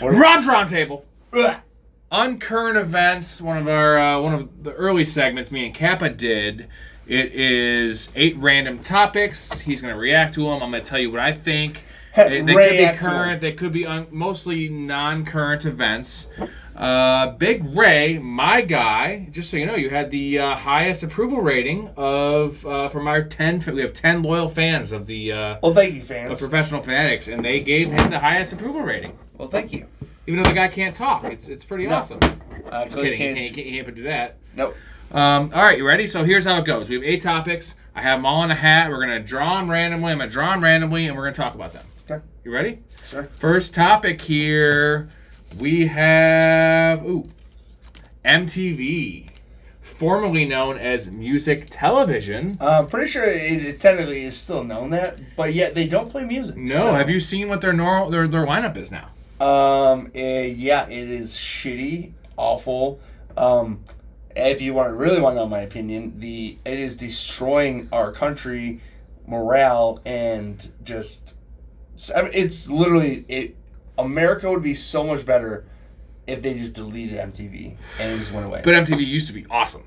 Rob's Roundtable. Uncurrent events. One of the early segments me and Kappa did. It is 8 random topics. He's going to react to them. I'm going to tell you what I think. They could be current. They could be mostly non-current events. Big Ray, my guy. Just so you know, you had the highest approval rating from our 10. We have 10 loyal fans of the. Well, thank you, fans. Of Professional Fanatics, and they gave him the highest approval rating. Well, thank you. Even though the guy can't talk, it's pretty awesome. I'm kidding. He can't do that. Nope. All right, you ready? So here's how it goes. We have 8 topics. I have them all in a hat. We're going to draw them randomly. I'm going to draw them randomly, and we're going to talk about them. Okay. You ready? Sure. First topic here, we have MTV, formerly known as Music Television. I'm pretty sure it technically is still known that, but yet they don't play music. No, so. Have you seen what their lineup is now? Yeah, it is shitty, awful. If you really want to know my opinion, it is destroying our country morale and just. It's literally America would be so much better if they just deleted MTV and it just went away. But MTV used to be awesome.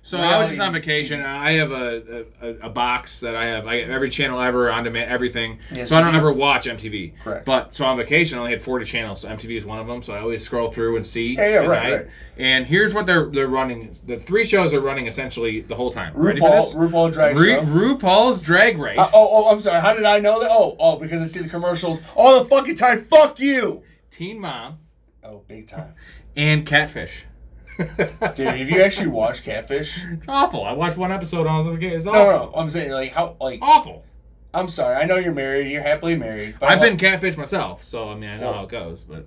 So I was just on vacation. I have a box that I have every channel ever, on demand, everything. Yes, so I don't ever watch MTV. Correct. But so on vacation, I only had 40 channels. So MTV is one of them. So I always scroll through and see. Yeah, right. And here's what they're running. The 3 shows are running essentially the whole time. RuPaul Drag Show. RuPaul's Drag Race. I'm sorry. How did I know that? Oh, because I see the commercials all the fucking time. Fuck you. Teen Mom. Oh, big time. And Catfish. Dude, have you actually watched Catfish? It's awful. I watched one episode when I was a kid. It's awful. No. I'm saying awful. I'm sorry. I know you're married. You're happily married. I've been catfished myself, so I mean I know how it goes. But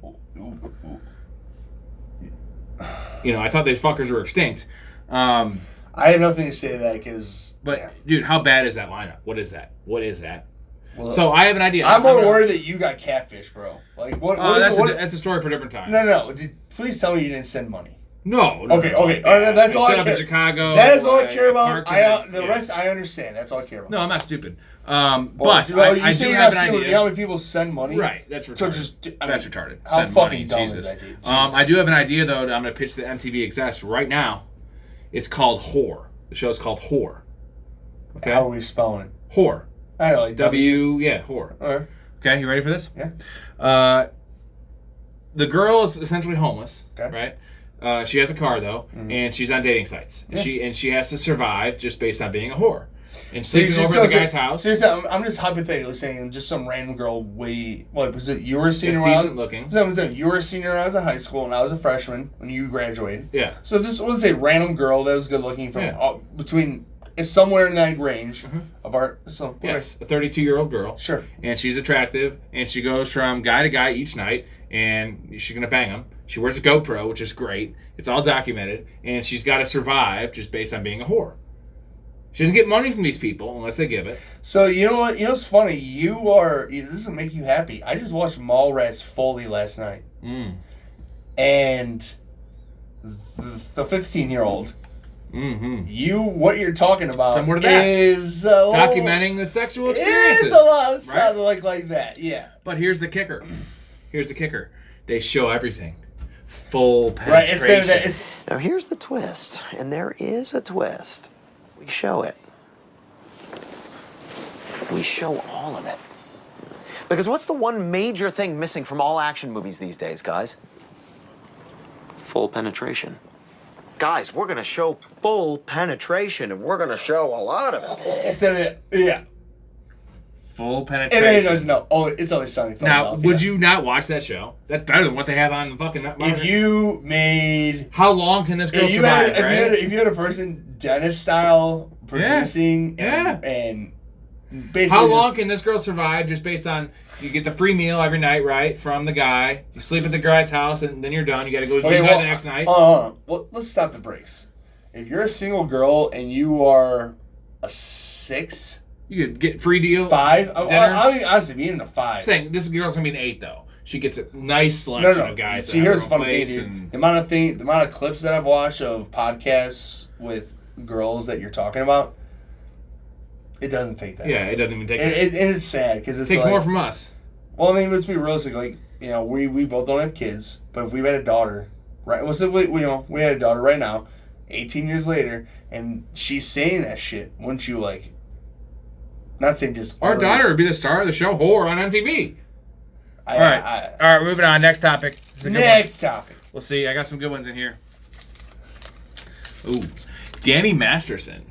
I thought these fuckers were extinct. I have nothing to say to that because. But dude, how bad is that lineup? What is that? Well, so I have an idea. I'm more worried that you got catfish, bro. Like what? That's a story for a different time. No. Please tell me you didn't send money. No. Okay. That's all I care. Up in Chicago. That is all I care about. The rest I understand. That's all I care about. No, I'm not stupid. I do have an idea. You know how many people send money? Right. That's retarded. That's retarded. How send fucking money. dumb Jesus. is that, dude? I do have an idea though. That I'm going to pitch the MTV execs right now. It's called Whore. The show's called Whore. Okay. How are we spelling it? Whore. I know, like W. Yeah, whore. All right. Okay, you ready for this? Yeah. The girl is essentially homeless, okay. Right? She has a car though, and she's on dating sites. And she has to survive just based on being a whore and sleeping over at the guy's house. I'm just hypothetically saying, just some random girl. Was it you were a senior? Decent looking. You were a senior when I was in high school, and I was a freshman when you graduated. Yeah. So just let's say random girl that was good looking from between. It's somewhere in that range of our. So, yes, a 32-year-old girl. Sure. And she's attractive, and she goes from guy to guy each night, and she's gonna bang him. She wears a GoPro, which is great. It's all documented, and she's got to survive just based on being a whore. She doesn't get money from these people unless they give it. So you know what? You know what's funny? This doesn't make you happy. I just watched Mallrats Foley last night, and the 15-year-old. Mm-hmm. What you're talking about similar to that is documenting the sexual experiences. It's a lot sounded like that, yeah. But here's the kicker. They show everything. Full penetration. Right. Now here's the twist, and there is a twist. We show it. We show all of it. Because what's the one major thing missing from all action movies these days, guys? Full penetration. Guys, we're going to show full penetration, and we're going to show a lot of it. Yeah. Full penetration. It's always sunny. Now, would you not watch that show? That's better than what they have on the fucking... If you made... How long can this girl survive, if you had a person dentist-style producing and basically... How long can this girl survive just based on... You get the free meal every night, right, from the guy. You sleep at the guy's house, and then you're done. You got to go to the guy the next night. Well, let's stop the brakes. If you're a single girl and you are a 6... You could get free deal. 5? I mean, honestly, being a 5. I'm saying this girl's going to be an 8, though. She gets a nice selection of guys. See, here's the funny thing, dude. The amount of clips that I've watched of podcasts with girls that you're talking about, it doesn't take that. Yeah, it doesn't even take that. And it's sad because it takes more from us. Well, I mean, let's be realistic. Like, you know, we both don't have kids, but if we had a daughter, right? We had a daughter right now, 18 years later, and she's saying that shit. Wouldn't you like? Not saying just our daughter would be the star of the show Whore on MTV. All right, moving on. Next topic. Next topic. We'll see. I got some good ones in here. Ooh, Danny Masterson.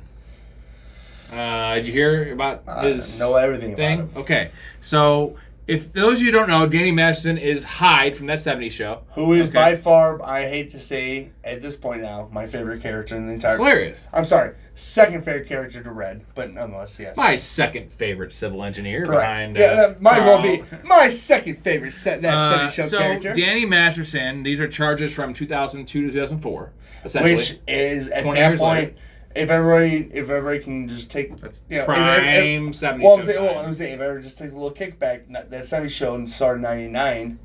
Did you hear about his know everything thing? about him. Okay, so if those of you who don't know, Danny Masterson is Hyde from That 70s Show. Who is by far, I hate to say at this point now, my favorite character in the entire... It's hilarious. I'm sorry, second favorite character to Red, but nonetheless, yes. My second favorite civil engineer. Correct. Behind might as well be my second favorite That 70s Show so character. Danny Masterson, these are charges from 2002 to 2004, essentially. Which is, at 20 that years point... later. If everybody can just take prime 70s well, show. I'm saying if everybody just takes a little kickback, that 70s show started in '99,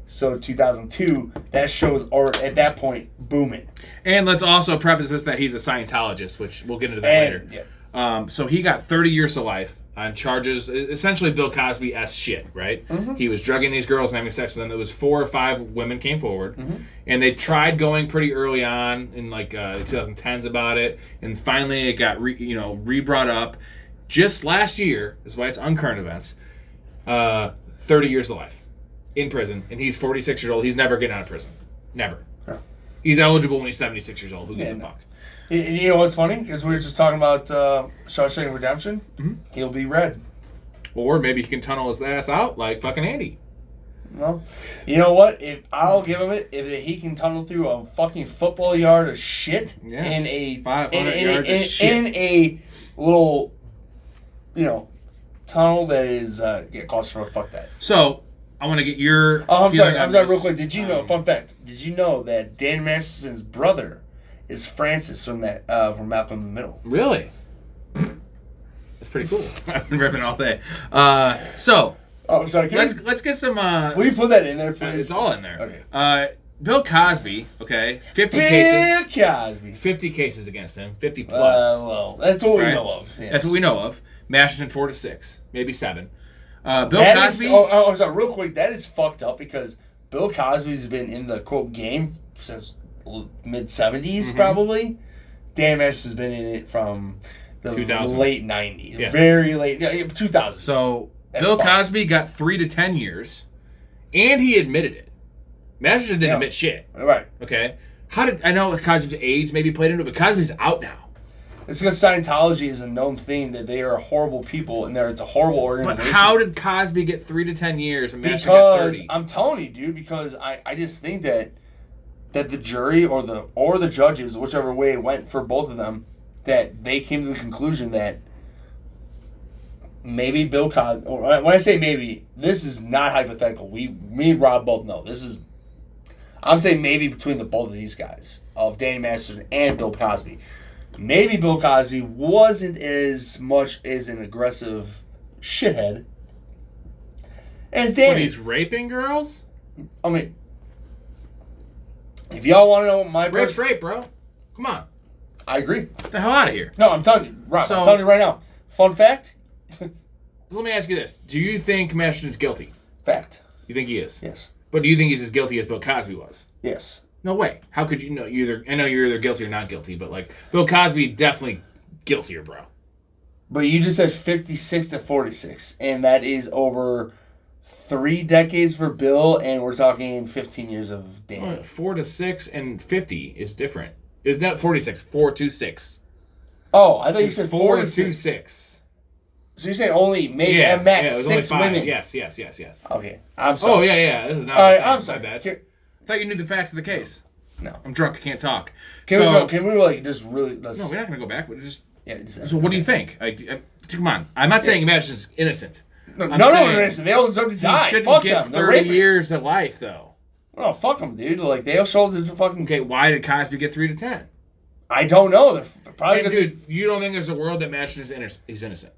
so 2002, that show is at that point booming. And let's also preface this that he's a Scientologist, which we'll get into that later. Yeah. So he got 30 years to life on charges, essentially Bill Cosby-esque shit, right? Mm-hmm. He was drugging these girls and having sex with them. There was 4 or 5 women came forward, and they tried going pretty early on in like the 2010s about it, and finally it got re-brought up just last year. Is why it's Uncurrent Events. 30 years to life in prison, and he's 46 years old. He's never getting out of prison, never. Yeah. He's eligible when he's 76 years old. Who gives a fuck? You know what's funny? Because we were just talking about Shawshank Redemption. Mm-hmm. He'll be Red. Or maybe he can tunnel his ass out like fucking Andy. Well, you know what? I'll give him it. If he can tunnel through a fucking football yard of shit in a 500 yards of shit in a little, tunnel that is claustrophobic. Fuck that. So I want to get your. I'm sorry, real quick. Did you know? Fun fact. Did you know that Dan Masterson's brother is Francis from Malcolm in the Middle? Really? That's pretty cool. I've been ripping all day. So. Oh, I'm sorry. Let's get some. Will you put that in there, please? It's all in there. Okay. Bill Cosby. Okay. 50 cases. Bill Cosby. 50 cases against him. 50 plus. Well, that's what we know of. Yes. That's what we know of. Masterson 4 to 6, maybe 7. Bill Cosby. I'm sorry. Real quick, that is fucked up because Bill Cosby's been in the quote game since mid 70s probably. Dan Masterson's been in it from the 2000. late 90s, Yeah. very late 2000. So That's Bill fine. Cosby got 3 to 10 years, and he admitted it. Masterson didn't admit shit. Right. Okay. I know Cosby's age maybe played into it, but Cosby's out now. It's because Scientology is a known thing that they are horrible people and it's a horrible organization. But how did Cosby get 3 to 10 years and Masterson got 30? I'm telling you, dude, because I just think that the jury or the judges, whichever way it went for both of them, that they came to the conclusion that maybe Bill Cosby, when I say maybe, this is not hypothetical. Me and Rob both know. I'm saying maybe between the both of these guys, of Danny Masterson and Bill Cosby. Maybe Bill Cosby wasn't as much as an aggressive shithead as Danny. When he's raping girls? I mean, if y'all want to know my Rape's rape, bro. Come on. I agree. Get the hell out of here. No, I'm telling you, Rob, I'm telling you right now. Fun fact. Let me ask you this. Do you think Masterson's guilty? Fact. You think he is? Yes. But do you think he's as guilty as Bill Cosby was? Yes. No way. How could you know? I know you're either guilty or not guilty, but like Bill Cosby, definitely guiltier, bro. But you just said 56 to 46, and that is over 3 decades for Bill, and we're talking 15 years of Danny. 4 to 6 and 50 is different. It's not 46. 4 to 6. Oh, I thought you said 4 46. to 6. So you're saying only maybe at max it was 6 only 5. women? Yes. Okay, I'm sorry. Oh yeah. This is not. All right, the same. I'm sorry. My bad. I thought you knew the facts of the case. No. I'm drunk. I can't talk. Can we like just really? No, we're not gonna go back. So what do you think? Come on. I'm not saying Masterson's innocent. No, innocent. They all deserve to die. He shouldn't Fuck get them. They're 30 rapists. years of life, though. No, fuck them, dude. Like they all showed the fucking. Okay, why did Cosby get 3 to 10? I don't know. They're probably Dude, you don't think there's a world that Masterson's is innocent?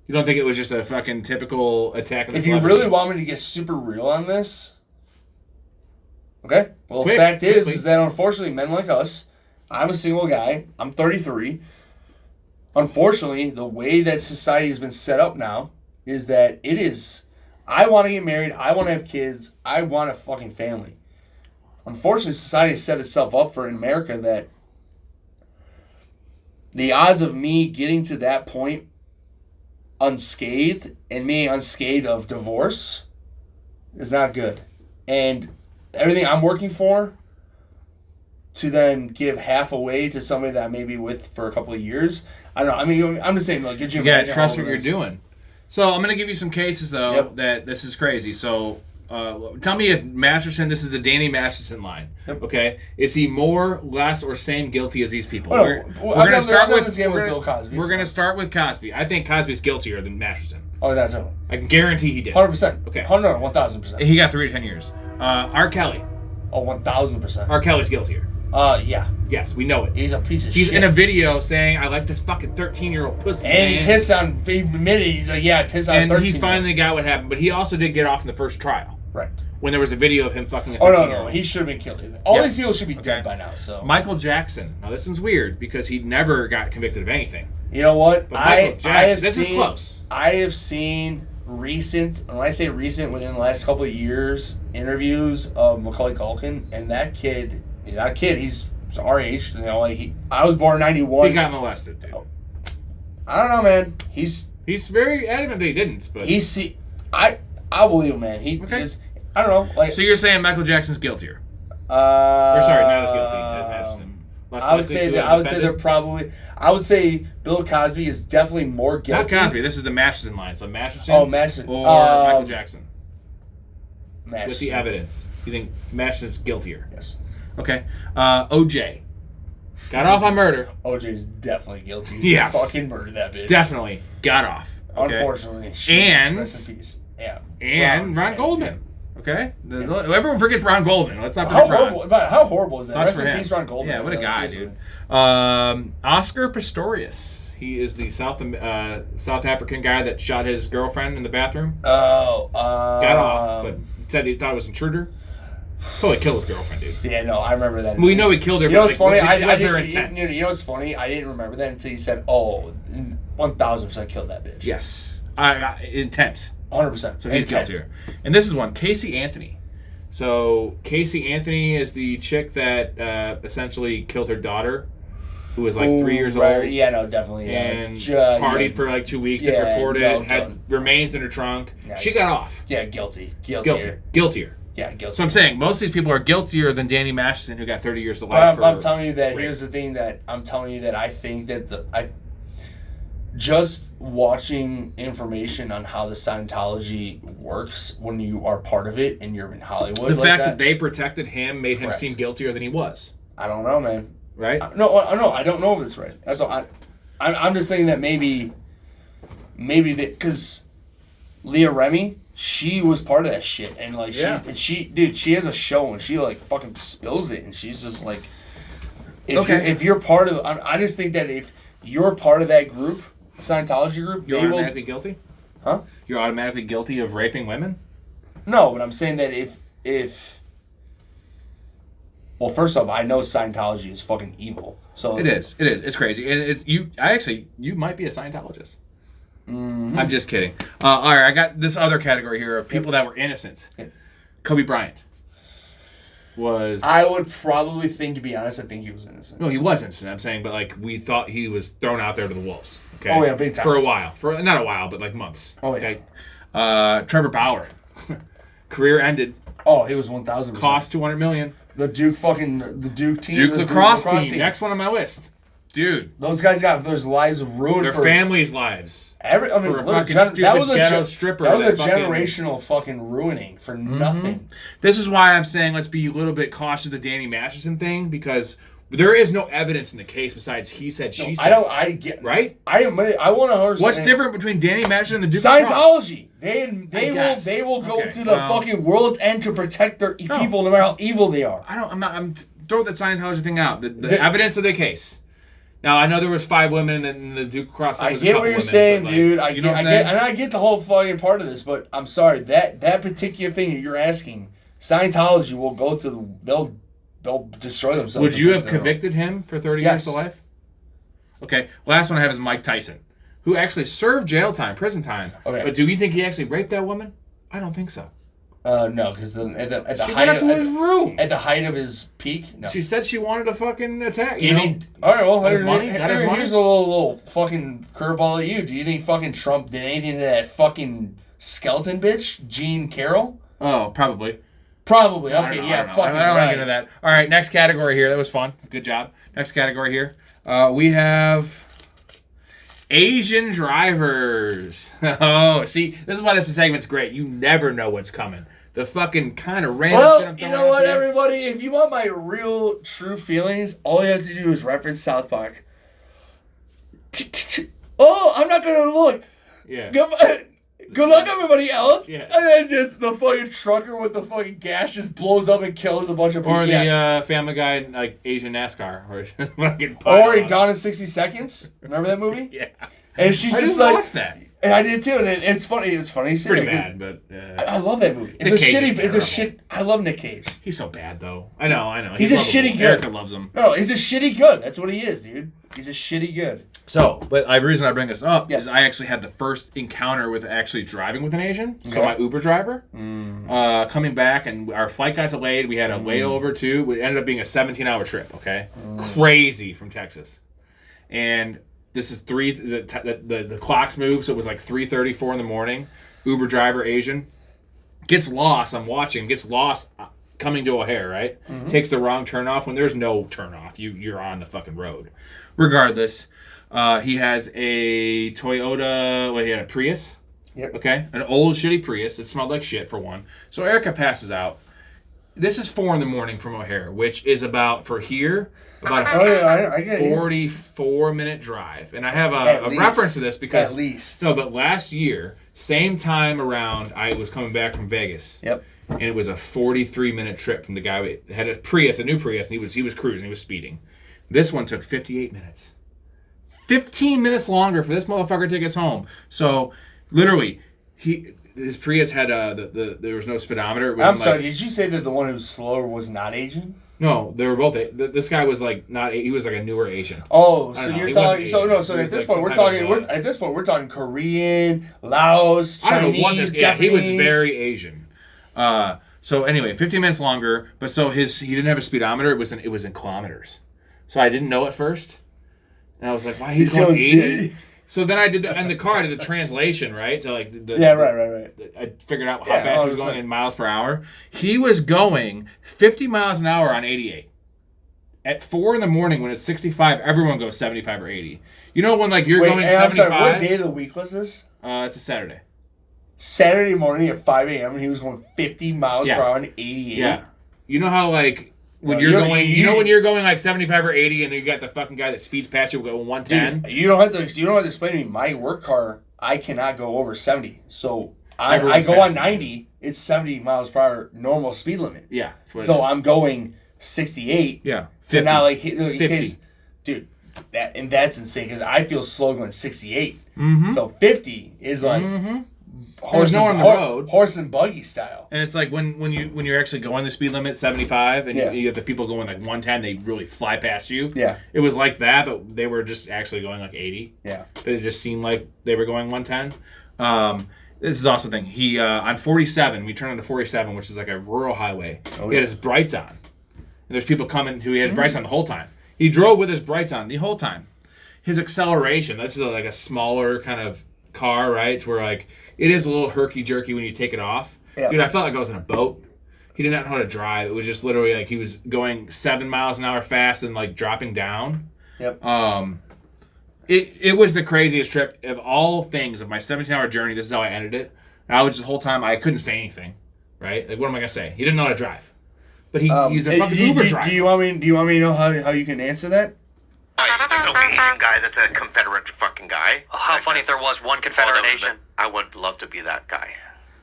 You don't think it was just a fucking typical attack on the If you really want me to get super real on this, okay. Well, the fact is that unfortunately, men like us, I'm a single guy. I'm 33. Unfortunately, the way that society has been set up now is that it is I want to get married. I want to have kids. I want a fucking family. Unfortunately, society has set itself up for in America that the odds of me getting to that point unscathed and being unscathed of divorce is not good. And everything I'm working for to then give half away to somebody that I may be with for a couple of years. I don't know. I mean, I'm just saying, like, could you gotta trust what you're doing. So I'm gonna give you some cases though that this is crazy. So tell me if Masterson, this is the Danny Masterson line. Yep. Okay, is he more, less, or same guilty as these people? We're gonna start with Bill Cosby. We're gonna start with Cosby. I think Cosby's guiltier than Masterson. Oh, that's right. I can guarantee he did. 100%. Okay. 1,000%. He got 3 to 10 years. R. Kelly. Oh, 1,000%. R. Kelly's guiltier. Yeah. Yes, we know it. He's a piece of shit. He's in a video saying, "I like this fucking 13-year-old pussy." And he pissed on. He admitted he's like, "Yeah, I pissed on a 13-year-old." And he finally got what happened, but he also did get off in the first trial. Right. When there was a video of him fucking a 13-year-old. No, he should have been killed. All these people should be dead by now. So Michael Jackson. Now this one's weird because he never got convicted of anything. You know what? But this is close. I have seen recent. When I say recent, within the last couple of years, interviews of Macaulay Culkin, and that kid. He's our age. You know, like I was born in '91. He got molested, dude. I don't know, man. He's very adamant that he didn't, but I believe him, man. Is, I don't know. Like, so you're saying Michael Jackson's guiltier? Or sorry, not as guilty as Masterson. I would say they're probably. I would say Bill Cosby is definitely more guilty. Not Cosby. This is the Masterson line. So Masterson. Oh, Masterson. Or Michael Jackson. Masterson. With the evidence, you think Masterson's guiltier? Yes. Okay. OJ. Got off on murder. OJ's definitely guilty. He fucking murdered that bitch. Definitely got off. Okay? Unfortunately. And rest in peace. Yeah. And Ron Goldman. Okay. Everyone forgets Ron Goldman. Let's not forget Ron. How horrible is that? Sucks Rest in peace, Ron Goldman. Yeah, what a guy, dude. Oscar Pistorius. He is the South African guy that shot his girlfriend in the bathroom. Oh. Got off, but said he thought it was an intruder. Totally killed his girlfriend, dude. Yeah, no, I remember that. We know he killed her. You know what's funny? Was there intent? You know what's funny? I didn't remember that until you said, "Oh, 1,000% killed that bitch." Yes, intent. 100%. So he's guiltier. And this is one, Casey Anthony. So Casey Anthony is the chick that essentially killed her daughter, who was like 3 years old. Yeah, no, definitely. And partied for like 2 weeks. And reported, had remains in her trunk. Yeah, she got off. Yeah, guilty. Guiltier. Yeah, guilty. So I'm saying most of these people are guiltier than Danny Masterson, who got 30 years to life. But I'm telling you that here's the thing that I'm telling you that I think that just watching information on how the Scientology works when you are part of it and you're in Hollywood. The fact that they protected him made him seem guiltier than he was. I don't know, man. Right? No, I don't know if it's right. That's all. I'm just saying that maybe because Leah Remini. She was part of that shit, and like she has a show, and she like fucking spills it, and she's just like, if you're part of, I just think that if you're part of that group, Scientology group, you're automatically guilty. Huh? You're automatically guilty of raping women? No, but I'm saying that if well, first off, I know Scientology is fucking evil, so it is. It's crazy, and it's you. You might be a Scientologist. Mm-hmm. I'm just kidding. All right, I got this other category here of people that were innocent. Kobe Bryant was. I would probably think, to be honest, I think he was innocent. No, he was innocent. I'm saying, but like we thought he was thrown out there to the wolves. Okay. Oh yeah, big time. For a while, not a while, but like months. Oh yeah. Okay? Trevor Bauer, career ended. Oh, he was 1,000%. Cost $200 million. The Duke team. Duke lacrosse team. Next one on my list. Dude, those guys got their lives ruined. Their families' lives. For a fucking stupid ghetto stripper. That was a generational fucking ruining for nothing. This is why I'm saying let's be a little bit cautious of the Danny Masterson thing, because there is no evidence in the case besides he said, she said. I get right. I want to understand. What's different between Danny Masterson and the Duke? Scientology. They will go to the fucking world's end to protect their people, no matter how evil they are. I'm throw that Scientology thing out. The evidence of the case. Now, I know there was 5 women in the Duke cross. I get what you're saying, dude. I get the whole fucking part of this, but I'm sorry. That particular thing that you're asking, Scientology will go to they'll destroy themselves. Would you have convicted him for 30 years to life? Okay. Last one I have is Mike Tyson, who actually served jail time, prison time. Okay. But do we think he actually raped that woman? I don't think so. No, because at the She height went up to his room. At the height of his peak, no. She said she wanted to fucking attack. Do you think? All right, well, Here's here's a little fucking curveball at you. Do you think fucking Trump did anything to that fucking skeleton bitch, Jean Carroll? Oh, probably. Probably. I Okay, don't know, yeah, fucking I don't want to get into that. All right, next category here. That was fun. Good job. Next category here. We have Asian drivers. Oh, see, this is why this segment's great. You never know what's coming. The fucking kind of random shit I'm you throwing know what, out there. everybody? If you want my real, true feelings, all you have to do is reference South Park. Oh, I'm not gonna look. Yeah. Good luck, everybody else. Yeah. And then just the fucking trucker with the fucking gas just blows up and kills a bunch of people. Or the Family Guy, like Asian NASCAR, or fucking. Or Gone in 60 Seconds. Remember that movie? Yeah. And she's I just just like, watched that. and I did too. And it's funny. It's funny. Pretty bad, but I love that movie. It's Nick a Cage shitty. is It's a terrible. shit. I love Nick Cage. he's so bad though. I know. He's a lovable. shitty good. Erica loves him. No, he's a shitty good. That's what he is, dude. He's a shitty good. So, but the reason I bring this up Yeah. is I actually had the first encounter with actually driving with an Asian. So Okay. my Uber driver, coming back, and our flight got delayed. We had a layover too. It ended up being a 17-hour trip. Okay, crazy from Texas, and this is the clocks moved, so it was like 3:34 in the morning. Uber driver Asian gets lost. I'm watching. Gets lost coming to O'Hare. Right, takes the wrong turn off when there's no turn off. You're on the fucking road. Regardless, he has a Toyota. Well, he had a Prius. Yep. Okay, an old shitty Prius. It smelled like shit for one. So Erica passes out. This is 4 a.m. from O'Hare, which is about for here about a Oh yeah, I get it. 44-minute drive. And I have At a least. reference to this because At least. no, but last year, same time around, I was coming back from Vegas. Yep. And it was a 43-minute trip from the guy who had a Prius, a new Prius, and he was cruising, he was speeding. This one took 58 minutes. 15 minutes longer for this motherfucker to take us home. So, literally, his Prius had there was no speedometer. It was I'm sorry. Did you say that the one who's slower was not Asian? No, they were both. This guy was like not. He was like a newer Asian. Oh, I so don't know, you're he talking. wasn't So Asian. no. So He at was this like point, some we're type talking. of, At this point, we're talking Korean, Laos, Chinese, I don't know what this. Yeah, he Japanese. was very Asian. So anyway, 15 minutes longer. But so he didn't have a speedometer. It was in kilometers. So I didn't know at first, and I was like, "Why he's going 80?" So then I did in the car. I did the translation, right? To like Right. I figured out how fast he was 100%. going in miles per hour. He was going 50 miles an hour on 88. At 4 a.m. when it's 65, everyone goes 75 or 80. You know when like you're going 75? I'm sorry. What day of the week was this? It's a Saturday. Saturday morning at 5 a.m. and he was going 50 miles per hour on 88. Yeah. You know how like when No, you're going, when you're going like 75 or 80, and then you got the fucking guy that speeds past you going 110. Dude, you don't have to explain to me. My work car, I cannot go over 70. So I go on 90. It's 70 miles per hour normal speed limit. Yeah. That's what it So is. I'm going 68. Yeah. 50. So now like in 50. case, dude, that's insane because I feel slow going 68. Mm-hmm. So 50 is like There's no one on the road. horse and buggy style. And it's like when you're actually going the speed limit 75 and Yeah. you have the people going like 110, they really fly past you. Yeah. It was like that, but they were just actually going like 80. Yeah. But it just seemed like they were going 110. This is also the thing. He on 47, we turned onto 47, which is like a rural highway. He had his brights on. And there's people coming who he had his brights on the whole time. He drove with his brights on the whole time. His acceleration, this is like a smaller kind of car, right? To where like it is a little herky-jerky when you take it off. Yeah. Dude, I felt like I was in a boat. He did not know how to drive. It was just literally like he was going 7 miles an hour fast and like dropping down. Yep. It was the craziest trip of all things of my 17-hour journey. This is how I ended it. And I was just the whole time I couldn't say anything, right? Like what am I gonna say? He didn't know how to drive, but he's a fucking Uber driver. Do you want me to know how you can answer that? There's no Asian guy that's a Confederate fucking guy. Oh, how funny if there was one Confederate Asian. I would love to be that guy.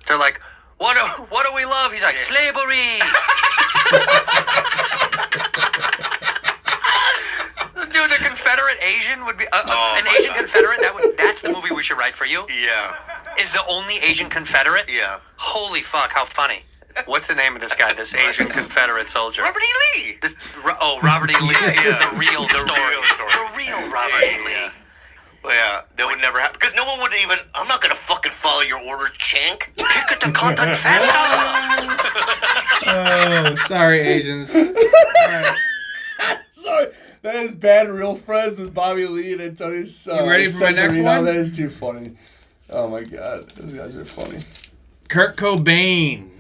They're like, what do we love? He's like, slavery. Dude, a Confederate Asian would be an Asian Confederate. That's the movie we should write for you. Yeah. Is the only Asian Confederate? Yeah. Holy fuck! How funny. What's the name of this guy? This Asian Confederate soldier. Robert E. Lee. Robert E. Lee. Yeah. The real story. real story. The real Robert E. Lee. Well, yeah, that would never happen. Because no one would even... I'm not going to fucking follow your orders, chink. Pick the content faster. Oh, sorry, Asians. All right. Sorry. That is Bad Real Friends with Bobby Lee and Antonio. You ready for my next one? That is too funny. Oh my god, those guys are funny. Kurt Cobain.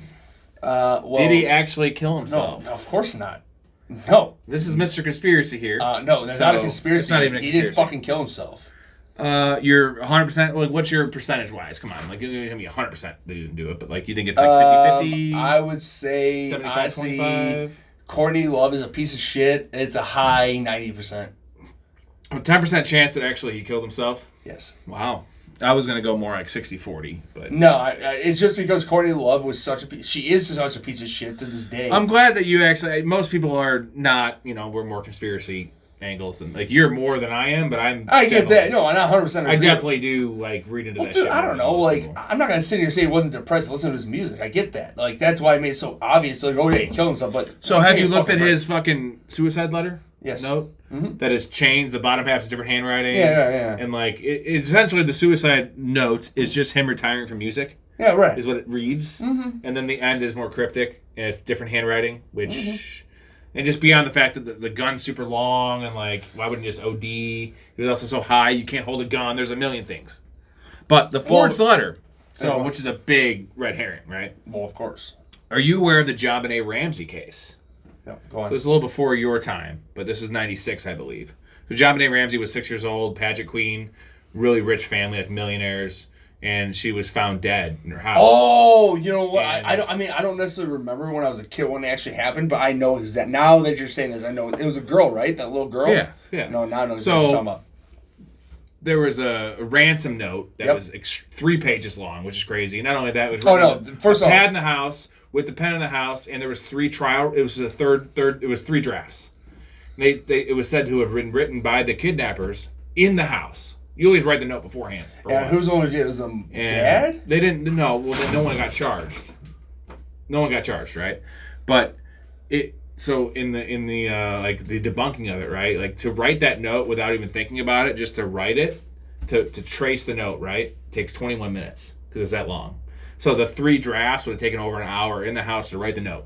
Well, Did he actually kill himself? No, of course not. No. This is Mr. Conspiracy here. No, that's not a conspiracy. It's not even a He conspiracy. didn't fucking kill himself. You're 100%. Like, what's your percentage-wise? Come on, like, you're gonna be 100% that he didn't do it, but like, you think it's like 50-50? I would say 75, honestly, 25? Courtney Love is a piece of shit. It's a high 90%. A 10% chance that actually he killed himself. Yes. Wow. I was gonna go more like 60-40, but No, it's just because Courtney Love was such a piece. She is such a piece of shit to this day. I'm glad that you actually. Most people are not. We're more conspiracy angles, and like you're more than I am. But I get that. No, I'm not 100%. I definitely do like read into that. Dude, shit I don't know. Like, I'm not gonna sit here and say he wasn't depressed. Listen to his music. I get that. Like, that's why I made it so obvious. Like, oh yeah, he killed himself. But so, have you looked at his fucking suicide letter? Yes. Note that is changed. The bottom half is different handwriting. Yeah. And like, essentially, the suicide note is just him retiring from music. Yeah, right. Is what it reads, and then the end is more cryptic and it's different handwriting, which. And just beyond the fact that the gun's super long and like, why wouldn't you just OD? He was also so high, you can't hold a gun. There's a million things. But the forged letter, which is a big red herring, right? Well, of course. Are you aware of the JonBenet Ramsey case? No, go on. So it's a little before your time, but this is 96, I believe. So JonBenet Ramsey was 6 years old, pageant queen, really rich family, like millionaires, and she was found dead in her house. Oh, you know what? I don't necessarily remember when I was a kid when it actually happened, but I know exactly. Now that you're saying this, I know it was a girl, right? That little girl. Yeah. No, now I know So, what you're talking about. There was a ransom note that was 3 pages long, which is crazy. Not only that, it was first a off, pad in the house with the pen in the house, and there was 3 trial. It was the third. It was 3 drafts. It was said to have been written by the kidnappers in the house. You always write the note beforehand. Yeah, who's the one who did it? Was the dad? They didn't. No, well, then no one got charged. No one got charged, right? But it. So in the like the debunking of it, right? Like to write that note without even thinking about it, just to write it, to trace the note, right? Takes 21 minutes because it's that long. So the 3 drafts would have taken over an hour in the house to write the note,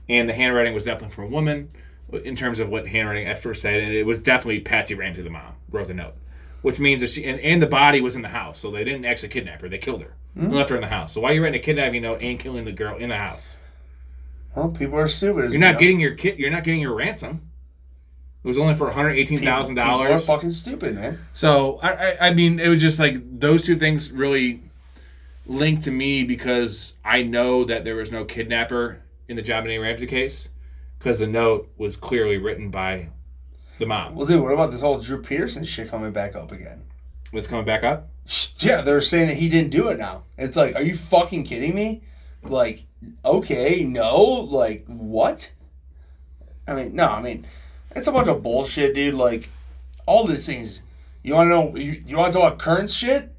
and the handwriting was definitely from a woman. In terms of what handwriting experts said, and it was definitely Patsy Ramsey, the mom, wrote the note. Which means that she and the body was in the house, so they didn't actually kidnap her. They killed her and left her in the house. So why are you writing a kidnapping note and killing the girl in the house? Well, people are stupid. You're not getting your You're not getting your ransom. It was only for $118,000. People are fucking stupid, man. So I mean, it was just like those 2 things really linked to me because I know that there was no kidnapper in the JonBenet Ramsey case because the note was clearly written by the mom. Well, dude, what about this whole Drew Peterson shit coming back up again? What's coming back up? Yeah, they're saying that he didn't do it now. It's like, are you fucking kidding me? Like, okay, no, like, what? I mean, it's a bunch of bullshit, dude. Like, all these things. You want to know, you want to talk about current shit?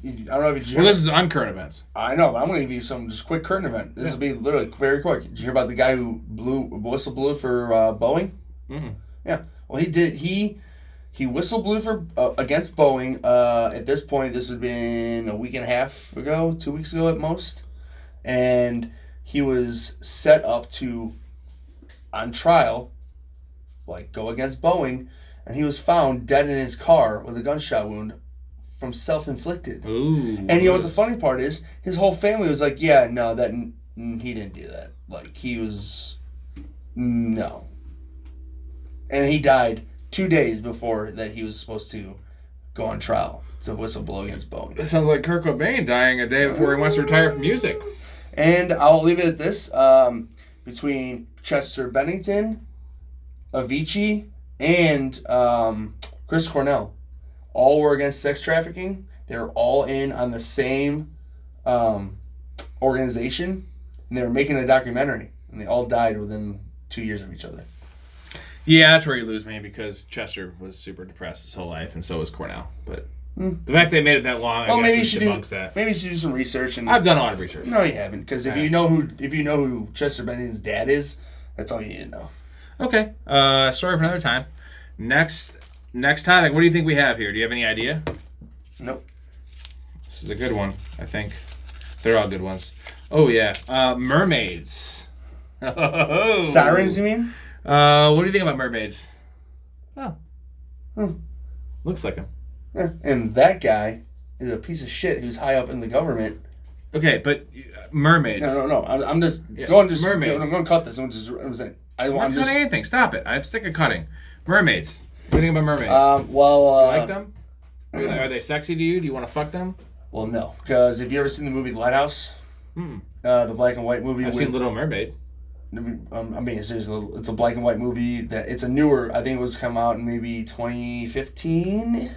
I don't know if you... Well, this is uncurrent events. I know, but I'm going to give you some just quick current event. This will be literally very quick. Did you hear about the guy who whistle blew for Boeing? Mm-hmm. Yeah. Well, he did. He whistle blew for against Boeing. At this point, this had been a week and a half ago, 2 weeks ago at most, and he was set up to on trial, like go against Boeing, and he was found dead in his car with a gunshot wound from self-inflicted. Ooh. And you know what the funny part is? His whole family was like, "Yeah, no, that he didn't do that. Like he was no." And he died 2 days before that he was supposed to go on trial to whistle blow against Boeing. It sounds like Kurt Cobain dying a day before he wants to retire from music. And I'll leave it at this. Between Chester Bennington, Avicii, and Chris Cornell, all were against sex trafficking. They were all in on the same organization, and they were making a documentary. And they all died within 2 years of each other. Yeah, that's where you lose me because Chester was super depressed his whole life, and so was Cornell. But the fact they made it that long, I guess it debunks that. Maybe you should do some research. And I've done a lot of research. No, you haven't, because if you know who Chester Bennington's dad is, that's all you need to know. Okay, story for another time. Next next topic. What do you think we have here? Do you have any idea? Nope. This is a good one, I think. They're all good ones. Oh, yeah. Mermaids. Sirens, you mean? What do you think about mermaids? Oh. Hmm. Looks like them. Yeah. And that guy is a piece of shit who's high up in the government. Okay, but mermaids. No. I'm just Yeah, going. mermaids. I'm going to cut this. I'm saying. I'm not cutting anything. Stop it. I'm sick of cutting. Mermaids. What do you think about mermaids? You like them? Are they sexy to you? Do you want to fuck them? Well, no. Because have you ever seen the movie The Lighthouse? The black and white movie. I've seen Little Mermaid. I'm being serious. It's a black and white movie that it's a newer. I think it was come out in maybe 2015.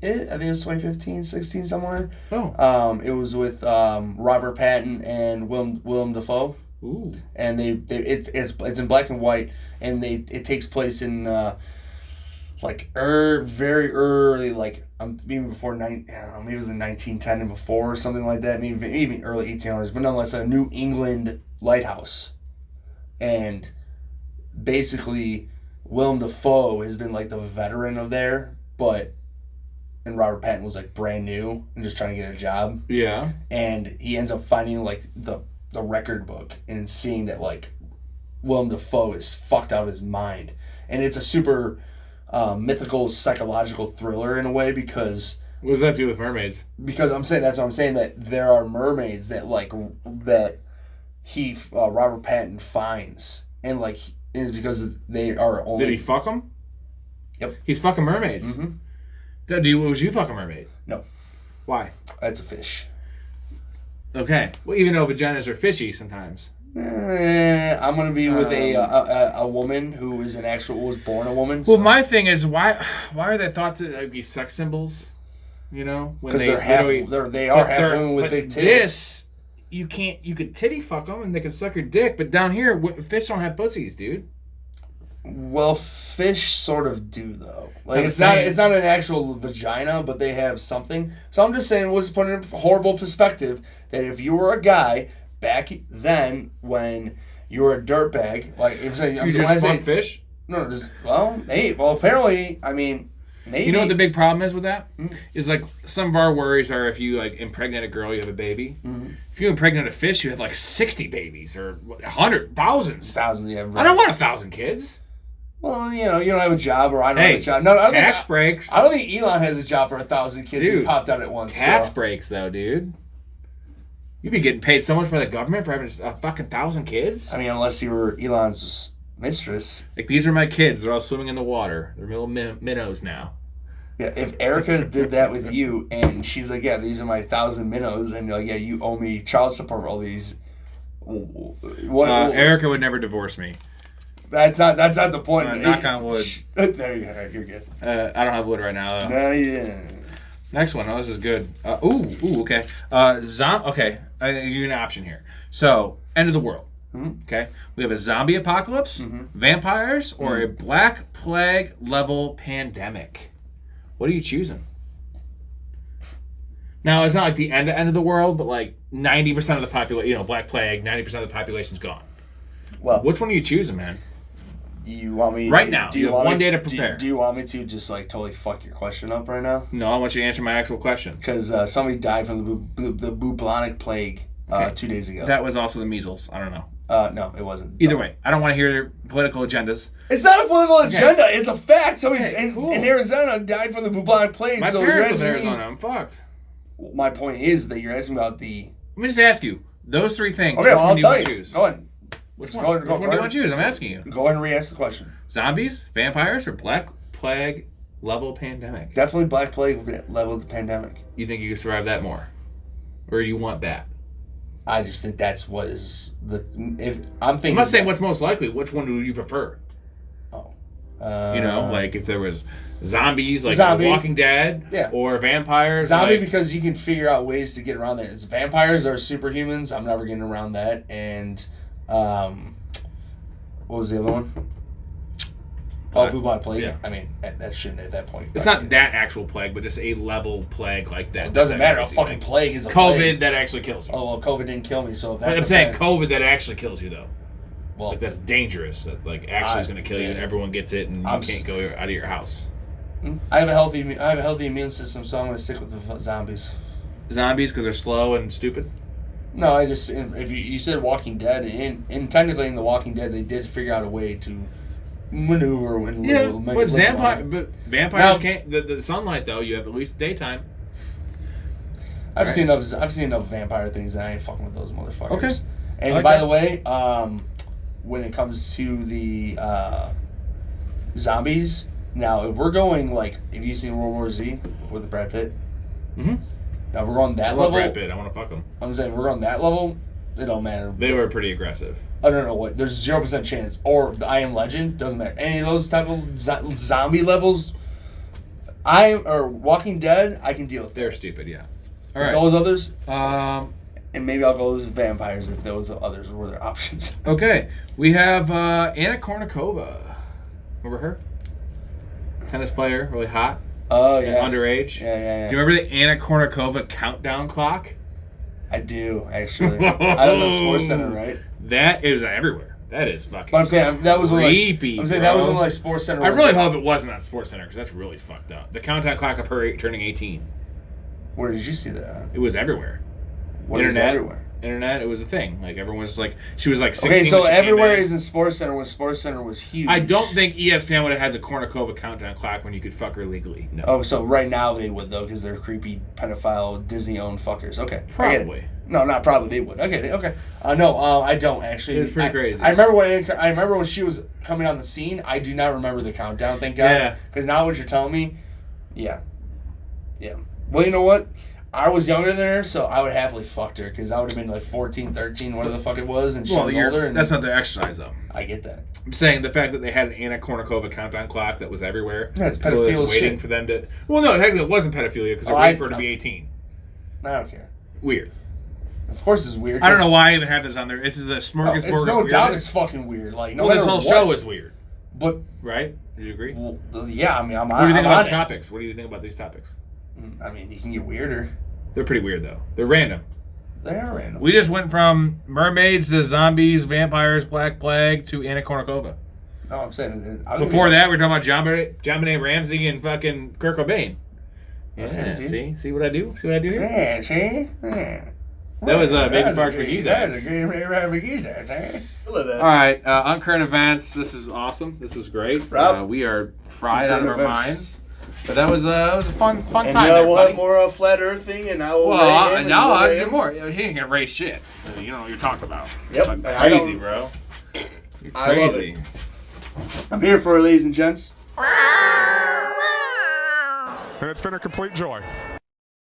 I think it was 2015, 16 somewhere. Oh. It was with Robert Pattinson and Willem Dafoe. Ooh. And it's in black and white, and it takes place in very early, like even before I don't know, maybe it was in 1910 and before or something like that, maybe even early 1800s, but nonetheless a New England lighthouse. And basically Willem Dafoe has been like the veteran of there, and Robert Pattinson was like brand new and just trying to get a job. Yeah. And he ends up finding like the record book and seeing that like Willem Dafoe is fucked out of his mind. And it's a super mythical psychological thriller in a way because... What does that do with mermaids? Because that's what I'm saying, that there are mermaids that Robert Pattinson finds. And like, and because they are only... Did he fuck them? Yep. He's fucking mermaids. Mm-hmm. Would you fuck a mermaid? No. Why? That's a fish. Okay. Well, even though vaginas are fishy sometimes. I'm gonna be with a woman who was born a woman. Well, my thing is why are they thought to be sex symbols? You know, when because they're half women with big titties. This you could titty fuck them and they can suck your dick, but down here fish don't have pussies, dude. Well, fish sort of do though. Like it's not an actual vagina, but they have something. So I'm just saying, let's put it in a horrible perspective that if you were a guy back then when you were a dirtbag, like if you just fuck fish. No, apparently, I mean, maybe. You know what the big problem is with that? Is like some of our worries are if you like impregnate a girl, you have a baby. Mm-hmm. If you impregnate a fish, you have like 60 babies or 100, thousands. Thousands, yeah. Right. I don't want 1,000 kids. Well, you don't have a job, or I don't have a job. No, I don't tax breaks. I don't think Elon has a job for 1,000 kids. Dude, he popped out at once. Tax breaks, though, dude. You'd be getting paid so much by the government for having a fucking 1,000 kids. I mean, unless you were Elon's mistress. Like, these are my kids. They're all swimming in the water. They're little minnows now. Yeah, if Erica did that with you, and she's like, yeah, these are my 1,000 minnows, and you're like, yeah, you owe me child support for all these. Erica would never divorce me. That's not the point. Knock on wood. There you go. You're good. I don't have wood right now, though. No, yeah. Next one. Oh, this is good. Okay. Okay. I give you an option here. So, end of the world. Mm-hmm. Okay. We have a zombie apocalypse, vampires, or a Black Plague level pandemic. What are you choosing? Now, it's not like the end of the world, but like 90% of the population, Black Plague, 90% of the population's gone. Well, which one are you choosing, man? You want me right now? You have 1 day to prepare. Do you want me to just like totally fuck your question up right now? No, I want you to answer my actual question. Because somebody died from the bubonic plague 2 days ago. That was also the measles. I don't know. No, it wasn't. Either way, I don't want to hear their political agendas. It's not a political agenda. It's a fact. Somebody in Arizona died from the bubonic plague. My parents live in Arizona. I'm fucked. My point is that you're asking about the... Let me just ask you. Those three things. Okay, I'll tell you. Choose? Go ahead. Which one do you want to choose? I'm asking you. Go ahead and re-ask the question. Zombies, vampires, or Black Plague level pandemic? Definitely Black Plague level pandemic. You think you can survive that more? Or you want that? I just think that's what is the... I'm not saying what's most likely. Which one do you prefer? Oh. Like if there was zombies, like The Walking Dead, or vampires. Zombie, because you can figure out ways to get around that. Vampires are superhumans. I'm never getting around that. And... what was the other one? Bubonic plague. Yeah. I mean, that shouldn't at that point. It's not that actual plague, but just a level plague like that. It doesn't matter. A fucking plague is a COVID plague. that actually kills you. Oh, well, COVID didn't kill me, so if that's... I'm saying COVID that actually kills you, though. Well, like that's dangerous. That actually is going to kill you, and everyone gets it, and you can't go out of your house. I have a healthy immune system, so I'm gonna stick with the zombies. Zombies because they're slow and stupid. No, if you said Walking Dead, and technically in The Walking Dead they did figure out a way to maneuver and but vampires can't. The sunlight though, you have at least daytime. I've seen enough vampire things that I ain't fucking with those motherfuckers. Okay. And like by that. the way, when it comes to the zombies, now if we're going like, have you seen World War Z with Brad Pitt? Mm-hmm. Now we're on that I level. love Brad Pitt. I want to fuck him. I'm saying we're on that level. It don't matter. They were pretty aggressive. I don't know what. There's 0% chance. Or the I Am Legend doesn't matter. Any of those type of zombie levels, or Walking Dead, I can deal with. They're stupid. Yeah. All right. Those others, Um. and maybe I'll go with vampires if those others were their options. Okay. We have Anna Kournikova. Remember her? Tennis player, really hot. Oh and yeah. underage. Yeah. Do you remember the Anna Kournikova countdown clock? I do actually. I was on Sports Center, right? That is everywhere. That is fucking. But I'm saying that was creepy. I'm saying that was when like Sports Center. I was really like, hope it wasn't on Sports Center because that's really fucked up. The countdown clock of her turning 18. Where did you see that? It was everywhere. What is everywhere? Internet. It was a thing. Like everyone was like, she was like 16. Okay, so when she came everywhere in. is in Sports Center when Sports Center was huge. I don't think ESPN would have had the Kournikova countdown clock when you could fuck her legally. No. Oh, so right now they would though, because they're creepy pedophile Disney-owned fuckers. Okay, Probably. No, not probably. They would. Okay, okay. No, I don't actually. It was pretty crazy. I remember when she was coming on the scene. I do not remember the countdown. Thank God. Yeah. Because now what you're telling me, yeah. Well, you know what? I was younger than her, so I would happily fucked her because I would have been like 14, 13, whatever the fuck it was, and she was older. And that's not the exercise though. I get that. I'm saying the fact that they had an Anna Kournikova countdown clock that was everywhere. Yeah, it's People pedophilia was waiting shit. for them to. Well, no, technically it wasn't pedophilia because they're waiting for her to be 18. I don't care. Weird. Of course, it's weird. I don't know why I even have this on there. This is a smorgasbord. It's of no doubt weirdness. it's fucking weird. Like no Well, this matter whole what, show is weird, But right? Do you agree? well, yeah, I mean, What do you think about the honest. topics? What do you think about these topics? I mean, you can get weirder. They're pretty weird though. They're random. They are random. We just went from mermaids to zombies, vampires, Black Plague to Anna Kournikova. No, I'm saying. Before that, we were talking about John Benet Ramsey and fucking Kurt Cobain. Yeah, Okay, see what I do? See what I do here? Yeah, see? Yeah. That was Baby That's Farts a good- McGee's that's ass. a good McGee's ass, eh? I love that. All right, Uncurrent Events. This is awesome. This was great. Rob? We are fried out of our Uncurrent Events. minds. But that was a fun And time. we'll have more flat earthing, and I will. Well, weigh in, now and I we'll do weigh more. He ain't gonna raise shit. You know what you're talking about. Yep. Fucking I crazy, don't- bro. You're I love crazy. in. I'm here for it, ladies and gents. And it's been a complete joy.